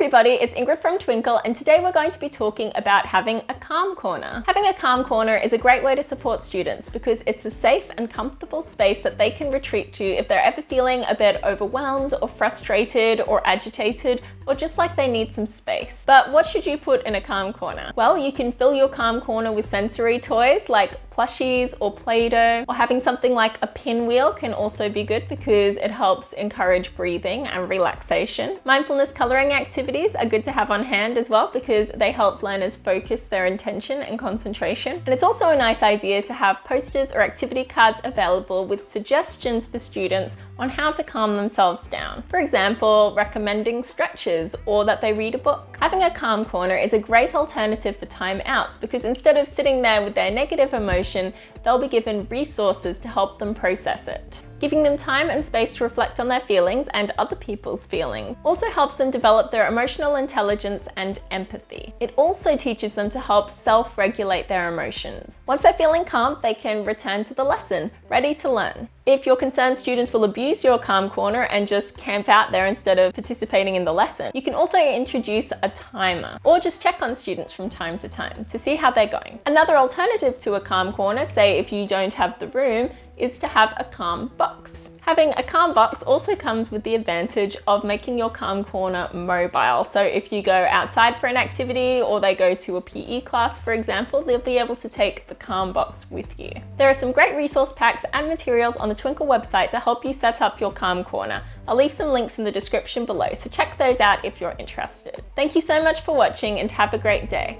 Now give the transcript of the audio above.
everybody, it's Ingrid from Twinkl, and today we're going to be talking about having a calm corner. Having a calm corner is a great way to support students because it's a safe and comfortable space that they can retreat to if they're ever feeling a bit overwhelmed or frustrated or agitated or just like they need some space. But what should you put in a calm corner? Well, you can fill your calm corner with sensory toys like plushies or Play-Doh, or having something like a pinwheel can also be good because it helps encourage breathing and relaxation. Mindfulness coloring activities are good to have on hand as well because they help learners focus their intention and concentration. And it's also a nice idea to have posters or activity cards available with suggestions for students on how to calm themselves down. For example, recommending stretches or that they read a book. Having a calm corner is a great alternative for time outs because instead of sitting there with their negative emotion, they'll be given resources to help them process it. Giving them time and space to reflect on their feelings and other people's feelings also helps them develop their emotional intelligence and empathy. It also teaches them to help self-regulate their emotions. Once they're feeling calm, they can return to the lesson, ready to learn. If you're concerned students will abuse your calm corner and just camp out there instead of participating in the lesson, you can also introduce a timer or just check on students from time to time to see how they're going. Another alternative to a calm corner, say if you don't have the room, is to have a calm box. Having a calm box also comes with the advantage of making your calm corner mobile. So if you go outside for an activity or they go to a PE class, for example, they'll be able to take the calm box with you. There are some great resource packs and materials on the Twinkl website to help you set up your calm corner. I'll leave some links in the description below, so check those out if you're interested. Thank you so much for watching and have a great day.